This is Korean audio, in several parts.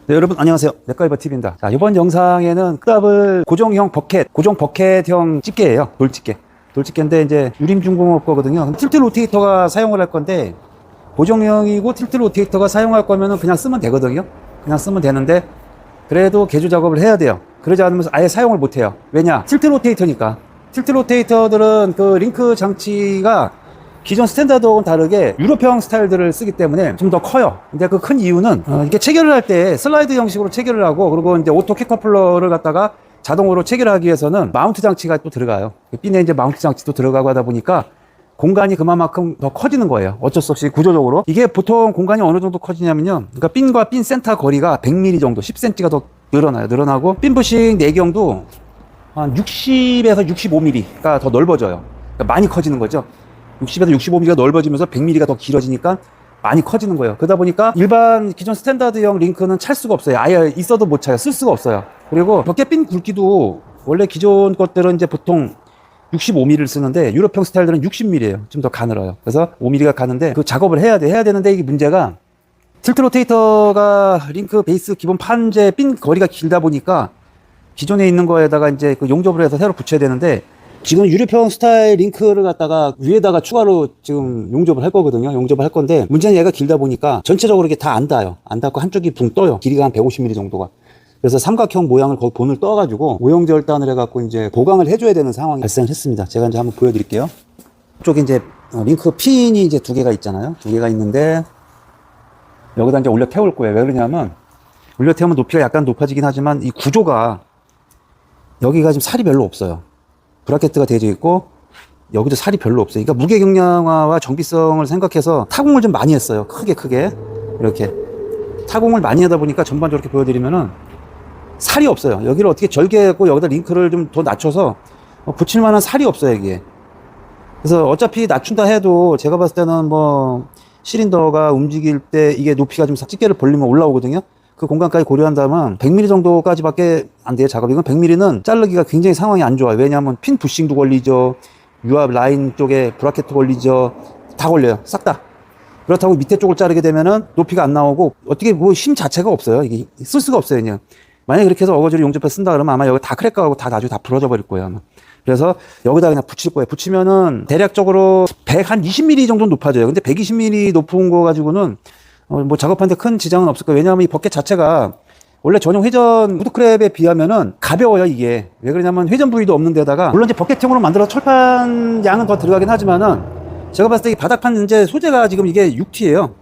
네, 여러분 안녕하세요. 맥가이버TV입니다. 자, 이번 영상에는 끄답을 고정 버켓형 집게예요. 돌집게인데 이제 유림중공업 거거든요. 틸트 로테이터가 사용을 할 건데 고정형이고 틸트 로테이터가 사용할 거면은 그냥 쓰면 되거든요. 그냥 쓰면 되는데 그래도 개조 작업을 해야 돼요. 그러지 않으면 아예 사용을 못 해요. 왜냐? 틸트 로테이터니까. 틸트 로테이터들은 그 링크 장치가 기존 스탠다드하고는 다르게 유럽형 스타일들을 쓰기 때문에 좀 더 커요. 근데 그 큰 이유는 이게 체결을 할 때 슬라이드 형식으로 체결을 하고, 그리고 이제 오토 킥커플러를 갖다가 자동으로 체결하기 위해서는 마운트 장치가 또 들어가요. 핀에 이제 마운트 장치도 들어가고 하다 보니까 공간이 그만큼 더 커지는 거예요. 어쩔 수 없이 구조적으로. 이게 보통 공간이 어느 정도 커지냐면요, 그러니까 핀과 핀 센터 거리가 100mm 정도, 10cm가 더 늘어나고, 핀 부식 내경도 한 60에서 65mm가 더 넓어져요. 그러니까 많이 커지는 거죠. 60에서 65mm가 넓어지면서 100mm가 더 길어지니까 많이 커지는 거예요. 그러다 보니까 일반 기존 스탠다드형 링크는 찰 수가 없어요. 아예 있어도 못 차요. 쓸 수가 없어요. 그리고 벽계핀 굵기도 원래 기존 것들은 이제 보통 65mm를 쓰는데 유럽형 스타일들은 60mm예요. 좀 더 가늘어요. 그래서 5mm가 가는데 그 작업을 해야 되는데 이게 문제가 틸트 로테이터가 링크 베이스 기본 판재 핀 거리가 길다 보니까 기존에 있는 거에다가 이제 그 용접을 해서 새로 붙여야 되는데, 지금 유럽형 스타일 링크를 갖다가 위에다가 추가로 지금 용접을 할 거거든요. 용접을 할 건데 문제는 얘가 길다 보니까 전체적으로 이게 다 안 닿아요. 안 닿고 한쪽이 붕 떠요. 길이가 한 150mm 정도가. 그래서 삼각형 모양을 거기 본을 떠가지고 오형절단을 해갖고 이제 보강을 해줘야 되는 상황이 발생을 했습니다. 제가 이제 한번 보여드릴게요. 이쪽에 이제 링크 핀이 이제 두 개가 있잖아요. 두 개가 있는데 여기다 이제 올려 태울 거예요. 왜 그러냐면 올려 태우면 높이가 약간 높아지긴 하지만 이 구조가 여기가 지금 살이 별로 없어요. 브라켓트가 되어 있고 여기도 살이 별로 없어요. 그러니까 무게 경량화와 정비성을 생각해서 타공을 좀 많이 했어요. 크게 이렇게 타공을 많이 하다 보니까 전반적으로 이렇게 보여드리면은 살이 없어요. 여기를 어떻게 절개하고 여기다 링크를 좀 더 낮춰서 붙일 만한 살이 없어요, 이게. 그래서 어차피 낮춘다 해도 제가 봤을 때는 뭐 실린더가 움직일 때 이게 높이가 좀 집게를 벌리면 올라오거든요. 그 공간까지 고려한다면 100mm 정도까지밖에 안 돼요, 작업이. 이건 100mm는 자르기가 굉장히 상황이 안 좋아요. 왜냐하면 핀 부싱도 걸리죠, 유압 라인 쪽에 브라켓도 걸리죠. 다 걸려요, 싹 다. 그렇다고 밑에 쪽을 자르게 되면은 높이가 안 나오고 어떻게 뭐 힘 자체가 없어요. 이게 쓸 수가 없어요, 그냥. 만약에 그렇게 해서 어거지로 용접해 쓴다 그러면 아마 여기 다 크랙가고 다 나중에 다 부러져 버릴 거예요, 아마. 그래서 여기다 그냥 붙일 거예요. 붙이면은 대략적으로 120mm 정도 높아져요. 근데 120mm 높은 거 가지고는 뭐 작업하는데 큰 지장은 없을 거예요. 왜냐하면 이 버켓 자체가 원래 전용 회전 우드크랩에 비하면은 가벼워요, 이게. 왜 그러냐면 회전 부위도 없는 데다가, 물론 이제 버켓형으로 만들어서 철판 양은 더 들어가긴 하지만은 제가 봤을 때 이 바닥판 이제 소재가 지금 이게 6T예요.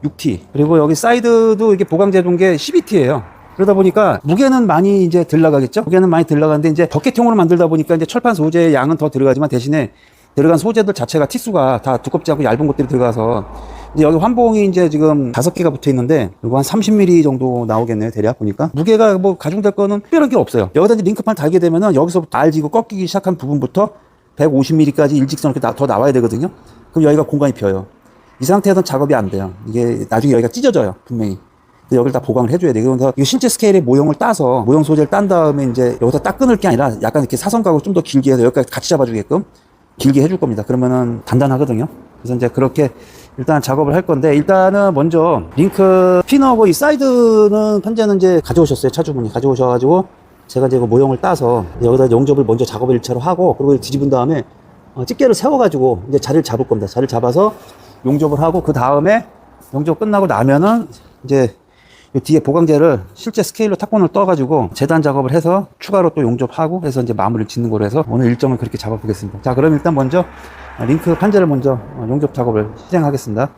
6T. 그리고 여기 사이드도 이게 보강제 둔 게 12T예요. 그러다 보니까 무게는 많이 이제 들 나가겠죠? 무게는 많이 들 나가는데 이제 버켓형으로 만들다 보니까 이제 철판 소재의 양은 더 들어가지만 대신에 들어간 소재들 자체가 티수가 다 두껍지 않고 얇은 것들이 들어가서 이제 여기 환봉이 이제 지금 5개가 붙어 있는데 이거 한 30mm 정도 나오겠네요, 대략 보니까. 무게가 뭐 가중될 거는 특별한 게 없어요. 여기다 이제 링크판 달게 되면은 여기서부터 알지고 꺾이기 시작한 부분부터 150mm까지 일직선으로 더 나와야 되거든요. 그럼 여기가 공간이 비어요. 이 상태에서는 작업이 안 돼요. 이게 나중에 여기가 찢어져요, 분명히. 여기를 다 보강을 해줘야 돼요. 그래서 이거 실제 스케일의 모형을 따서 모형 소재를 딴 다음에 이제 여기서 딱 끊을 게 아니라 약간 이렇게 사선각으로 좀 더 길게 해서 여기까지 같이 잡아주게끔 길게 해줄 겁니다. 그러면은 단단하거든요. 그래서 이제 그렇게 일단 작업을 할 건데, 일단은 먼저 링크 핀하고 이 사이드는 판재는 이제 가져오셨어요. 차주분이 가져오셔가지고 제가 이제 그 모형을 따서 여기다 용접을 먼저 작업을 1차로 하고, 그리고 뒤집은 다음에 집게를 세워가지고 이제 자리를 잡을 겁니다. 자리를 잡아서 용접을 하고, 그 다음에 용접 끝나고 나면은 이제 이 뒤에 보강재를 실제 스케일로 탁본을 떠가지고 재단 작업을 해서 추가로 또 용접하고 해서 이제 마무리를 짓는 거로 해서 오늘 일정을 그렇게 잡아보겠습니다. 자, 그럼 일단 먼저 링크 판재를 먼저 용접 작업을 시행하겠습니다.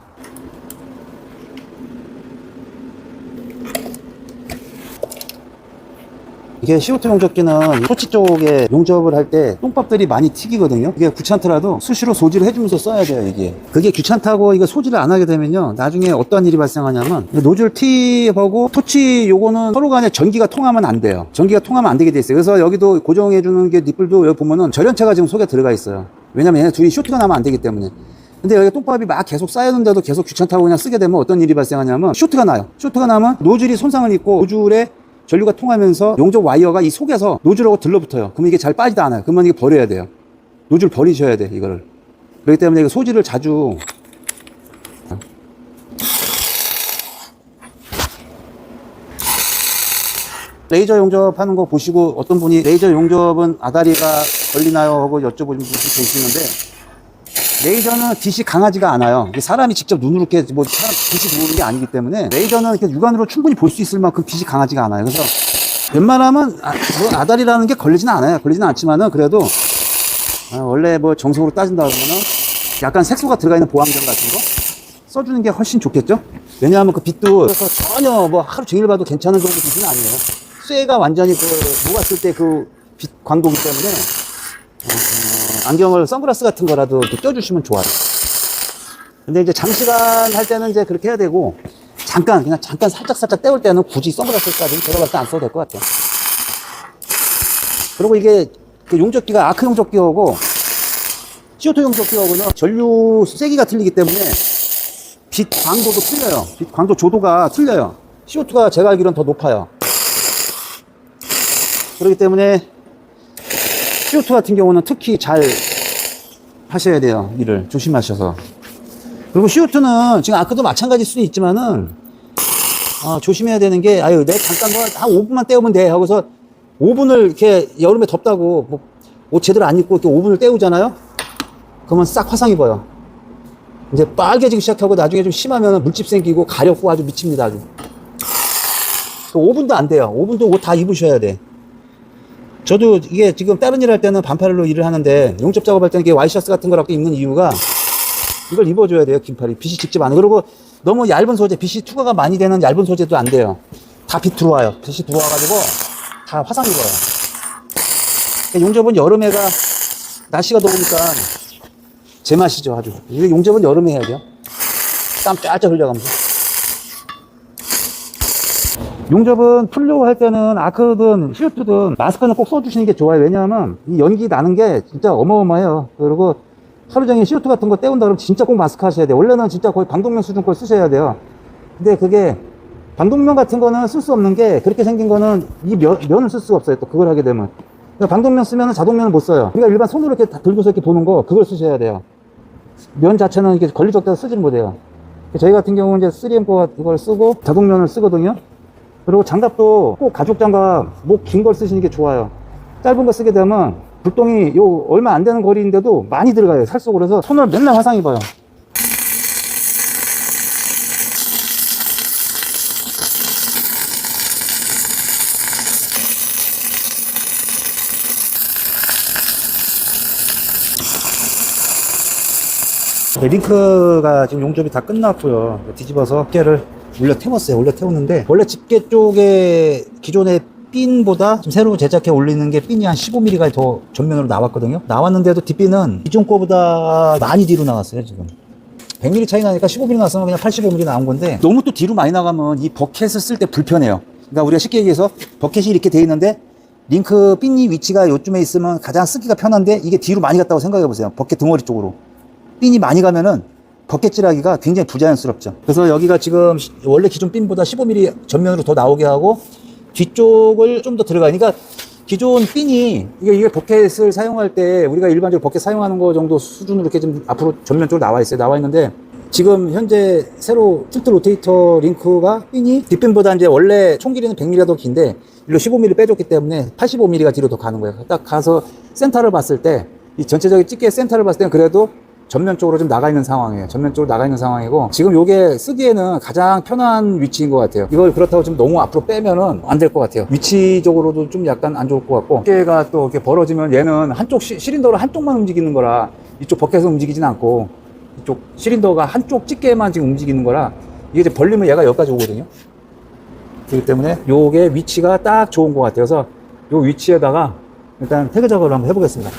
이게 CO2 용접기는 토치 쪽에 용접을 할 때 똥밥들이 많이 튀기거든요. 이게 귀찮더라도 수시로 소지를 해주면서 써야 돼요, 이게. 그게 귀찮다고 이거 소지를 안 하게 되면요, 나중에 어떤 일이 발생하냐면 노즐 팁하고 토치 요거는 서로 간에 전기가 통하면 안 돼요. 전기가 통하면 안 되게 돼 있어요. 그래서 여기도 고정해주는 게 니플도 여기 보면은 절연체가 지금 속에 들어가 있어요. 왜냐면 얘네 둘이 쇼트가 나면 안 되기 때문에. 근데 여기 똥밥이 막 계속 쌓였는데도 계속 귀찮다고 그냥 쓰게 되면 어떤 일이 발생하냐면 쇼트가 나요. 쇼트가 나면 노즐이 손상을 입고 노즐에 전류가 통하면서 용접 와이어가 이 속에서 노즐하고 들러붙어요. 그러면 이게 잘 빠지도 않아요. 그러면 이게 버려야 돼요. 노즐 버리셔야 돼, 이거를. 그렇기 때문에 이거 소지를 자주 레이저 용접하는 거 보시고 어떤 분이 레이저 용접은 아다리가 걸리나요? 하고 여쭤보신 분이 계시는데, 레이저는 빛이 강하지가 않아요. 이게 사람이 직접 눈으로 이렇게 뭐 빛이 들어오는 게 아니기 때문에 레이저는 이렇게 육안으로 충분히 볼 수 있을 만큼 빛이 강하지가 않아요. 그래서 웬만하면 뭐 아다리라는 게 걸리지는 않아요. 걸리지는 않지만은 그래도 원래 뭐 정석으로 따진다 그러면은 약간 색소가 들어가 있는 보안경 같은 거 써주는 게 훨씬 좋겠죠? 왜냐하면 그 빛도 그래서 전혀 뭐 하루 종일 봐도 괜찮은 정도 빛은 아니에요. 쇠가 완전히 녹았을 때 그 빛 광도기 때문에 안경을 선글라스 같은 거라도 이렇게 껴주시면 좋아요. 근데 이제 장시간 할 때는 이제 그렇게 해야 되고, 그냥 잠깐 살짝 때울 때는 굳이 선글라스까지 제가 봤을 때 안 써도 될 것 같아요. 그리고 이게 그 용접기가 아크 용접기하고 CO2 용접기하고는 전류 세기가 틀리기 때문에 빛 광도도 틀려요. 빛 광도 조도가 틀려요. CO2가 제가 알기로는 더 높아요. 그렇기 때문에 CO2 같은 경우는 특히 잘 하셔야 돼요. 일을 조심하셔서. 그리고 CO2는 지금 아까도 마찬가지일 수도 있지만은 조심해야 되는 게, 내 잠깐 한 5분만 때우면 돼 하고서 5분을 이렇게 여름에 덥다고 뭐 옷 제대로 안 입고 이렇게 5분을 때우잖아요. 그러면 싹 화상 입어요. 이제 빨개지기 시작하고 나중에 좀 심하면 물집 생기고 가렵고 아주 미칩니다. 아주. 5분도 안 돼요. 5분도 옷 다 입으셔야 돼. 저도 이게 지금 다른 일 할 때는 반팔로 일을 하는데 용접 작업할 때는 이게 와이셔츠 같은 걸 입는 이유가, 이걸 입어줘야 돼요. 긴팔이 빛이 직접 안. 그리고 너무 얇은 소재, 빛이 투과가 많이 되는 얇은 소재도 안 돼요. 다 빛 들어와요. 빛이 들어와가지고 다 화상 입어요. 용접은 여름에가 날씨가 더우니까 제맛이죠. 아주. 이게 용접은 여름에 해야 돼요. 땀 쫙쫙 흘려가면서. 용접은 풀로 할 때는 아크든 CO2든 마스크는 꼭 써주시는 게 좋아요. 왜냐하면 이 연기 나는 게 진짜 어마어마해요. 그리고 하루 종일 CO2 같은 거 때운다 그러면 진짜 꼭 마스크 하셔야 돼요. 원래는 진짜 거의 방독면 수준 걸 쓰셔야 돼요. 근데 그게 방독면 같은 거는 쓸 수 없는 게, 그렇게 생긴 거는 이 면을 쓸 수가 없어요. 또 그걸 하게 되면. 그러니까 방독면 쓰면 자동면을 못 써요. 그러니까 일반 손으로 이렇게 들고서 이렇게 보는 거, 그걸 쓰셔야 돼요. 면 자체는 이게 걸리적대서 쓰지는 못해요. 저희 같은 경우는 이제 3M 거 이걸 쓰고 자동면을 쓰거든요. 그리고 장갑도 꼭 가죽 장갑, 목 긴 걸 쓰시는 게 좋아요. 짧은 거 쓰게 되면 불똥이 얼마 안 되는 거리인데도 많이 들어가요. 살 속으로. 그래서 손을 맨날 화상 입어요. 링크가 지금 용접이 다 끝났고요. 뒤집어서 집게를 올려 태웠어요. 올려 태웠는데, 원래 집게 쪽에 기존의 핀보다 지금 새로 제작해 올리는 게 핀이 한 15mm가 더 전면으로 나왔거든요. 나왔는데도 뒷핀은 기존 거보다 많이 뒤로 나왔어요. 지금 100mm 차이 나니까 15mm 나왔으면 그냥 85mm 나온 건데, 너무 또 뒤로 많이 나가면 이 버켓을 쓸 때 불편해요. 그러니까 우리가 쉽게 얘기해서 버켓이 이렇게 돼 있는데 링크 핀이 위치가 요쯤에 있으면 가장 쓰기가 편한데, 이게 뒤로 많이 갔다고 생각해 보세요. 버켓 덩어리 쪽으로 핀이 많이 가면은 버켓질하기가 굉장히 부자연스럽죠. 그래서 여기가 지금 원래 기존 핀보다 15mm 전면으로 더 나오게 하고 뒤쪽을 좀 더 들어가요. 그러니까 기존 핀이 이게 버켓을 사용할 때 우리가 일반적으로 버켓 사용하는 거 정도 수준으로 이렇게 좀 앞으로 전면쪽으로 나와 있어요. 나와 있는데, 지금 현재 새로 틸트 로테이터 링크가 핀이 뒷핀보다 이제 원래 총 길이는 100mm가 더 긴데 일로 15mm 빼줬기 때문에 85mm가 뒤로 더 가는 거예요. 딱 가서 센터를 봤을 때, 이 전체적인 집게 센터를 봤을 때는 그래도 전면 쪽으로 좀 나가 있는 상황이에요. 전면 쪽으로 나가 있는 상황이고, 지금 요게 쓰기에는 가장 편한 위치인 것 같아요. 이걸 그렇다고 좀 너무 앞으로 빼면은 안 될 것 같아요. 위치적으로도 좀 약간 안 좋을 것 같고, 집게가 또 이렇게 벌어지면 얘는 한쪽 시린더로 한쪽만 움직이는 거라, 이쪽 버켓은 움직이진 않고 이쪽 시린더가 한쪽 집게만 지금 움직이는 거라, 이게 이제 벌리면 얘가 여기까지 오거든요. 그렇기 때문에 요게 위치가 딱 좋은 것 같아요. 그래서 요 위치에다가 일단 태그 작업을 한번 해보겠습니다.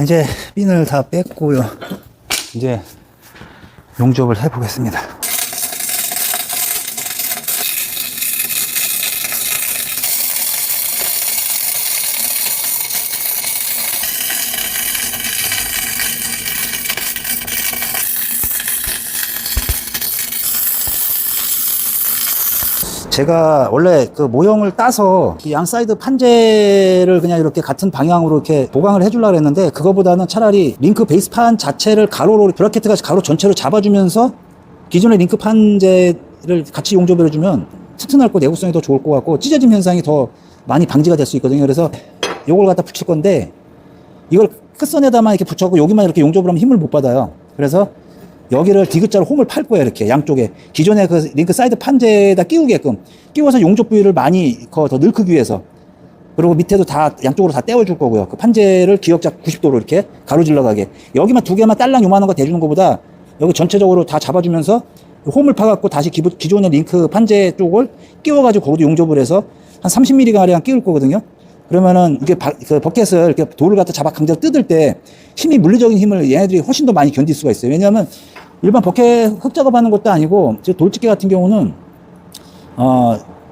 이제 핀을 다 뺐고요. 이제 용접을 해 보겠습니다. 제가 원래 그 모형을 따서 양 사이드 판재를 그냥 이렇게 같은 방향으로 이렇게 보강을 해주려고 했는데, 그거보다는 차라리 링크 베이스판 자체를 가로로, 브라켓가 가로 전체로 잡아주면서 기존의 링크 판재를 같이 용접을 해주면 튼튼할 거, 내구성이 더 좋을 것 같고 찢어짐 현상이 더 많이 방지가 될 수 있거든요. 그래서 요걸 갖다 붙일 건데, 이걸 끝선에다만 이렇게 붙여고 여기만 이렇게 용접을 하면 힘을 못 받아요. 그래서 여기를 디귿자로 홈을 팔 거예요. 이렇게 양쪽에 기존의 그 링크 사이드 판재에다 끼우게끔 끼워서 용접 부위를 많이 더 늙히기 위해서. 그리고 밑에도 다 양쪽으로 다 떼어줄 거고요. 그 판재를 기역자 90도로 이렇게 가로질러 가게. 여기만 두 개만 딸랑 요만한 거 대주는 것보다 여기 전체적으로 다 잡아주면서 홈을 파갖고 다시 기존의 링크 판재 쪽을 끼워가지고 거기도 용접을 해서 한 30mm 가량 끼울 거거든요. 그러면은 이게 그 버켓을 이렇게 돌을 갖다 잡아 강제로 뜯을 때 힘이, 물리적인 힘을 얘네들이 훨씬 더 많이 견딜 수가 있어요. 왜냐하면 일반 버켓 흙 작업하는 것도 아니고 돌집게 같은 경우는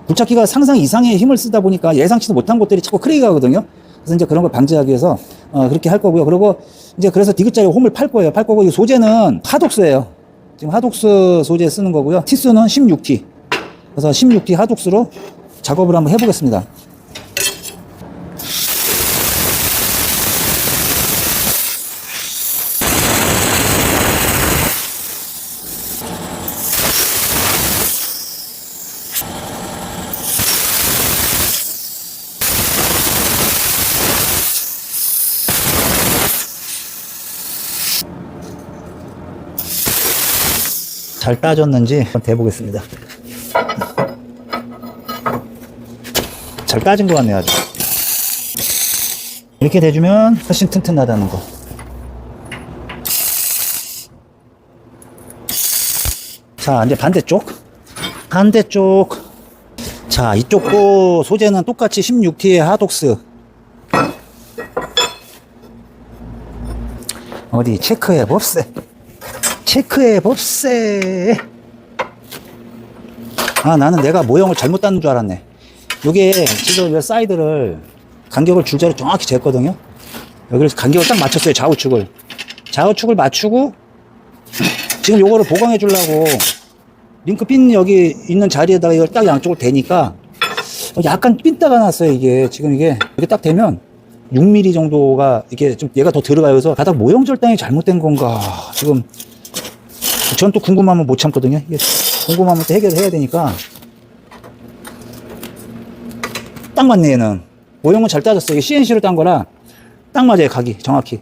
굴착기가 상상 이상의 힘을 쓰다 보니까 예상치도 못한 것들이 자꾸 크레이가 하거든요. 그래서 이제 그런 걸 방지하기 위해서 그렇게 할 거고요. 그리고 이제 그래서 디귿자리 홈을 팔 거예요. 팔 거고, 이 소재는 하독스예요. 지금 하독스 소재 쓰는 거고요. 티수는 16T. 그래서 16T 하독스로 작업을 한번 해보겠습니다. 잘 따졌는지 한번 대보겠습니다. 잘 따진 것 같네요, 아주. 이렇게 대주면 훨씬 튼튼하다는 거. 자, 이제 반대쪽. 자, 이쪽도 소재는 똑같이 16T의 하독스. 어디 체크해 봅세. 나는 내가 모형을 잘못 땄는 줄 알았네. 요게 지금 이 사이드를 간격을 줄자로 정확히 쟀거든요. 여기를 간격을 딱 맞췄어요. 좌우축을 맞추고 지금 요거를 보강해 주려고 링크 핀 여기 있는 자리에다가 이걸 딱 양쪽을 대니까 약간 삔따가 났어요. 이게 지금 이게 이렇게 딱 되면 6mm 정도가 이게 좀 얘가 더 들어가요. 그래서 바닥 모형 절단이 잘못된 건가 지금 전 또 궁금하면 못 참거든요. 이게 궁금하면 또 해결을 해야 되니까. 딱 맞네. 얘는 모형은 잘 따졌어요. 이게 CNC로 딴 거라 딱 맞아요. 각이 정확히.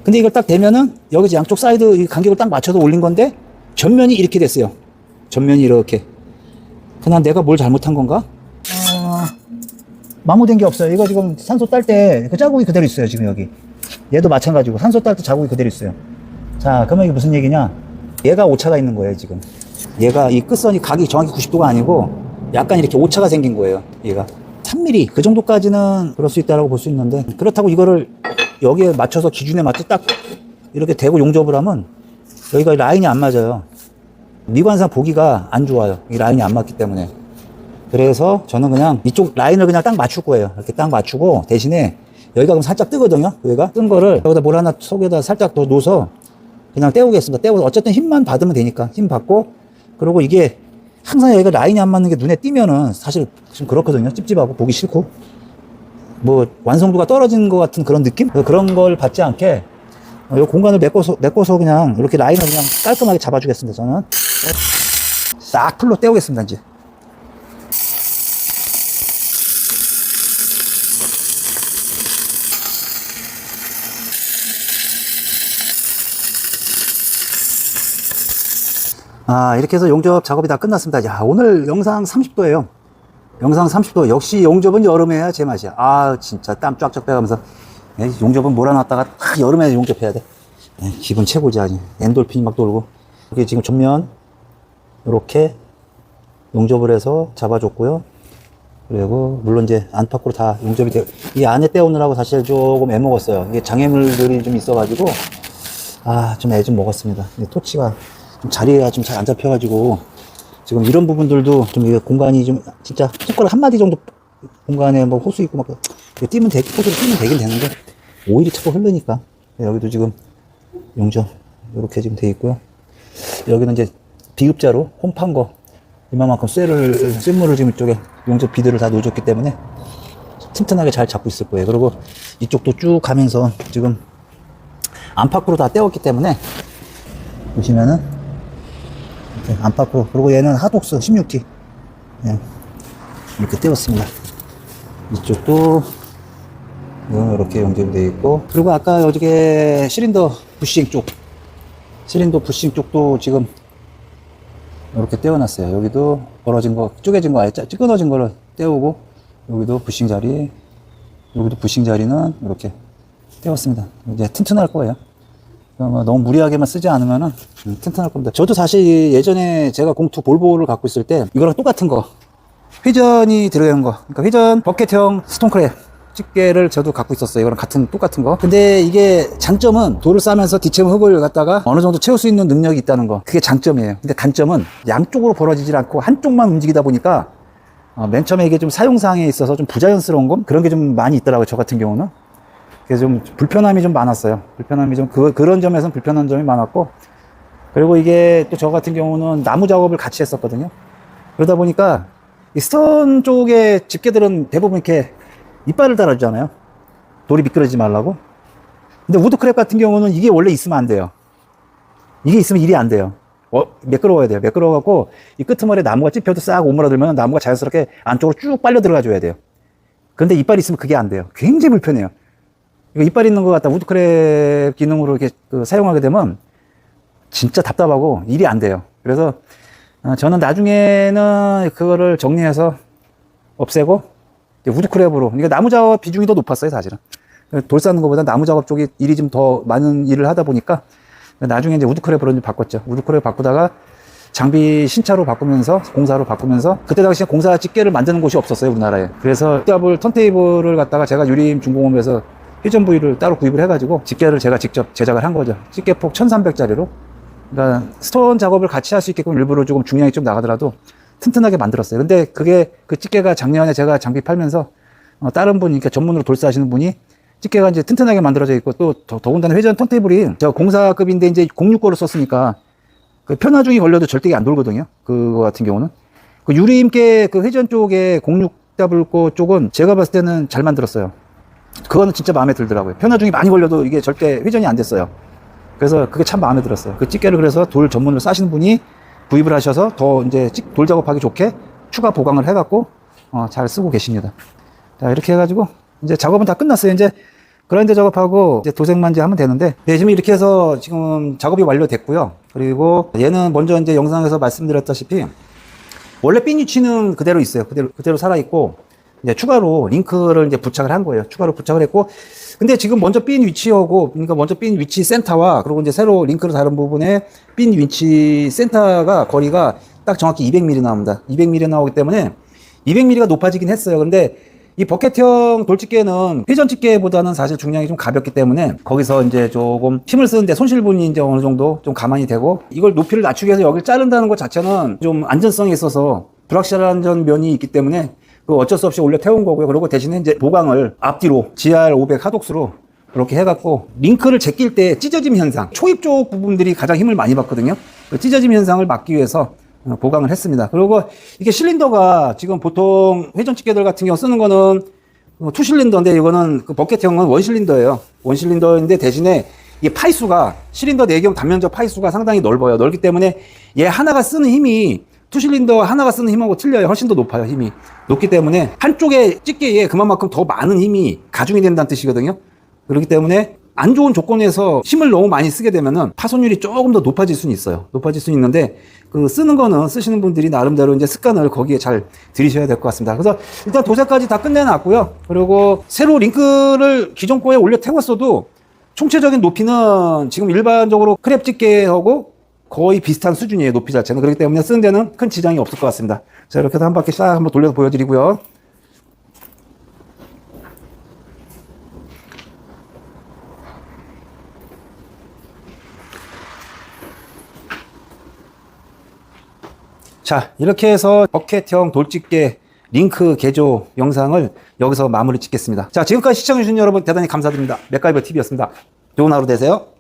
근데 이걸 딱 대면은 여기 양쪽 사이드 간격을 딱 맞춰서 올린 건데 전면이 이렇게 됐어요. 전면이 이렇게. 그냥 내가 뭘 잘못한 건가? 마모된 게 없어요. 이거 지금 산소 딸 때 그 자국이 그대로 있어요. 지금 여기. 얘도 마찬가지고 산소 딸 때 자국이 그대로 있어요. 자, 그러면 이게 무슨 얘기냐? 얘가 오차가 있는 거예요. 지금 얘가 이 끝선이 각이 정확히 90도가 아니고 약간 이렇게 오차가 생긴 거예요. 얘가 3mm 그 정도까지는 그럴 수 있다라고 볼 수 있는데, 그렇다고 이거를 여기에 맞춰서 기준에 맞춰 딱 이렇게 대고 용접을 하면 여기가 라인이 안 맞아요. 미관상 보기가 안 좋아요. 이 라인이 안 맞기 때문에. 그래서 저는 그냥 이쪽 라인을 그냥 딱 맞출 거예요. 이렇게 딱 맞추고 대신에 여기가 그럼 살짝 뜨거든요. 여기가 뜬 거를 여기다 뭘 하나 속에다 살짝 더 넣어서 그냥 떼우겠습니다. 떼워서 어쨌든 힘만 받으면 되니까 힘 받고, 그리고 이게 항상 여기가 라인이 안 맞는 게 눈에 띄면은 사실 좀 그렇거든요. 찝찝하고 보기 싫고 뭐 완성도가 떨어지는 것 같은 그런 느낌? 그런 걸 받지 않게 이 공간을 메꿔서 그냥 이렇게 라인을 그냥 깔끔하게 잡아주겠습니다. 저는 싹 풀로 떼우겠습니다. 이제 이렇게 해서 용접 작업이 다 끝났습니다. 야, 오늘 영상 30도예요. 영상 30도. 역시 용접은 여름에 해야 제맛이야. 진짜 땀 쫙쫙 빼가면서. 용접은 몰아놨다가 딱 여름에 용접해야 돼. 기분 최고지, 아주. 엔돌핀이 막 돌고. 이게 지금 전면, 이렇게 용접을 해서 잡아줬고요. 그리고, 물론 이제 안팎으로 다 용접이 되고, 이 안에 떼우느라고 사실 조금 애먹었어요. 이게 장애물들이 좀 있어가지고, 좀 애 좀 먹었습니다. 토치가 좀 자리가 좀 잘 안 잡혀가지고, 지금 이런 부분들도 좀 이게 공간이 좀 진짜 손가락 한 마디 정도 공간에 뭐 호수 있고 막 호수로 뛰면 되긴 되는데 오일이 자꾸 흐르니까. 여기도 지금 용접 이렇게 지금 돼 있고요. 여기는 이제 비급자로 홈판 거 이만큼 쇠물을 지금 이쪽에 용접 비드를 다 놓아줬기 때문에 튼튼하게 잘 잡고 있을 거예요. 그리고 이쪽도 쭉 가면서 지금 안팎으로 다 떼었기 때문에 보시면은 이렇게 안팎으로, 그리고 얘는 하독스 16T 이렇게 떼었습니다. 이쪽도 이렇게 용접이 되어 있고, 그리고 아까 어저께 실린더 부싱 쪽도 지금 이렇게 떼어놨어요. 여기도 벌어진 거, 쪼개진 거, 아예 끊어진 거를 떼우고, 여기도 부싱 자리, 여기도 부싱 자리는 이렇게 떼었습니다. 이제 튼튼할 거예요. 너무 무리하게만 쓰지 않으면은 튼튼할 겁니다. 저도 사실 예전에 제가 공투 볼보를 갖고 있을 때 이거랑 똑같은 거, 회전이 들어가는 거, 그러니까 회전 버켓형 스톤크랩 집게를 저도 갖고 있었어요. 이거랑 똑같은 거. 근데 이게 장점은 돌을 싸면서 뒤채운 흙을 갖다가 어느 정도 채울 수 있는 능력이 있다는 거. 그게 장점이에요. 근데 단점은 양쪽으로 벌어지질 않고 한쪽만 움직이다 보니까 맨 처음에 이게 좀 사용상에 있어서 좀 부자연스러운 거? 그런 게 좀 많이 있더라고요. 저 같은 경우는. 그래서 좀 불편함이 좀 많았어요. 그런 점에서는 불편한 점이 많았고, 그리고 이게 또 저 같은 경우는 나무 작업을 같이 했었거든요. 그러다 보니까 이 스톤 쪽의 집게들은 대부분 이렇게 이빨을 달아주잖아요. 돌이 미끄러지지 말라고. 근데 우드크랩 같은 경우는 이게 원래 있으면 안 돼요. 이게 있으면 일이 안 돼요. 매끄러워야 돼요. 매끄러워갖고 이 끄트머리에 나무가 찝혀도 싹 오므라들면 나무가 자연스럽게 안쪽으로 쭉 빨려 들어가 줘야 돼요. 근데 이빨이 있으면 그게 안 돼요. 굉장히 불편해요. 이거 이빨 있는 거 갖다 우드크랩 기능으로 이렇게 사용하게 되면 진짜 답답하고 일이 안 돼요. 그래서 저는 나중에는 그거를 정리해서 없애고 우드크랩으로, 그러니까 나무 작업 비중이 더 높았어요, 사실은. 돌 쌓는 것보다 나무 작업 쪽이 일이 좀 더 많은 일을 하다 보니까 나중에 이제 우드크랩으로 좀 바꿨죠. 우드크랩 바꾸다가 장비 신차로 바꾸면서, 공사로 바꾸면서, 그때 당시에 공사 집게를 만드는 곳이 없었어요, 우리나라에. 그래서 더블 턴테이블을 갖다가 제가 유림 중공업에서 회전 부위를 따로 구입을 해가지고 집게를 제가 직접 제작을 한 거죠. 집게폭 1300짜리로. 그러니까 스톤 작업을 같이 할 수 있게끔 일부러 조금 중량이 좀 나가더라도 튼튼하게 만들었어요. 근데 그게 그 집게가 작년에 제가 장비 팔면서 다른 분이, 그러니까 전문으로 돌사하시는 분이 집게가 이제 튼튼하게 만들어져 있고, 또 더군다나 회전 턴테이블이 저 공사급인데 이제 06거를 썼으니까 그 편하중이 걸려도 절대 안 돌거든요. 그거 같은 경우는 그 유림께 그 회전 쪽에 06W 쪽은 제가 봤을 때는 잘 만들었어요. 그거는 진짜 마음에 들더라고요. 편하중이 많이 걸려도 이게 절대 회전이 안 됐어요. 그래서 그게 참 마음에 들었어요. 그 집게를 그래서 돌 전문으로 싸시는 분이 구입을 하셔서 더 이제 돌 작업하기 좋게 추가 보강을 해갖고 잘 쓰고 계십니다. 자, 이렇게 해가지고 이제 작업은 다 끝났어요. 이제 그라인더 작업하고 이제 도색만 이제 하면 되는데, 네, 지금 이렇게 해서 지금 작업이 완료됐고요. 그리고 얘는 먼저 이제 영상에서 말씀드렸다시피 원래 핀 위치는 그대로 있어요. 그대로 살아있고, 이제 추가로 링크를 이제 부착을 한 거예요. 추가로 부착을 했고, 근데 지금 먼저 핀 위치하고, 그러니까 먼저 핀 위치 센터와, 그리고 이제 새로 링크를 다른 부분에 핀 위치 센터가 거리가 딱 정확히 200mm 나옵니다. 200mm 나오기 때문에 200mm가 높아지긴 했어요. 근데 이 버켓형 돌집게는 회전 집게보다는 사실 중량이 좀 가볍기 때문에 거기서 이제 조금 힘을 쓰는데 손실분이 이제 어느 정도 좀 감안이 되고, 이걸 높이를 낮추기 위해서 여기를 자른다는 것 자체는 좀 안전성에 있어서 불확실한 면이 있기 때문에 그 어쩔 수 없이 올려 태운 거고요. 그리고 대신에 이제 보강을 앞뒤로 GR500 하독스로 이렇게 해갖고 링크를 제낄 때 찢어짐 현상, 초입 쪽 부분들이 가장 힘을 많이 받거든요. 그 찢어짐 현상을 막기 위해서 보강을 했습니다. 그리고 이게 실린더가 지금 보통 회전 집게들 같은 경우 쓰는 거는 투실린더인데, 이거는 그 버켓형은 원실린더예요. 원실린더인데 대신에 이게 파이수가, 실린더 내경 단면적 파이수가 상당히 넓어요. 넓기 때문에 얘 하나가 쓰는 힘이 투실린더 하나가 쓰는 힘하고 틀려요. 훨씬 더 높아요. 힘이 높기 때문에 한쪽에 집게에 그만큼 더 많은 힘이 가중이 된다는 뜻이거든요. 그렇기 때문에 안 좋은 조건에서 힘을 너무 많이 쓰게 되면은 파손율이 조금 더 높아질 수는 있어요. 높아질 수는 있는데, 그 쓰시는 분들이 나름대로 이제 습관을 거기에 잘 들이셔야 될 것 같습니다. 그래서 일단 도색까지 다 끝내놨고요. 그리고 새로 링크를 기존 거에 올려 태웠어도 총체적인 높이는 지금 일반적으로 크랩 집게하고 거의 비슷한 수준이에요. 높이 자체는. 그렇기 때문에 쓰는 데는 큰 지장이 없을 것 같습니다. 자, 이렇게 해서 한 바퀴 싹 한번 돌려서 보여드리고요. 자, 이렇게 해서 버켓형 돌집게 링크 개조 영상을 여기서 마무리 짓겠습니다. 자, 지금까지 시청해주신 여러분 대단히 감사드립니다. 맥가이버 TV였습니다. 좋은 하루 되세요.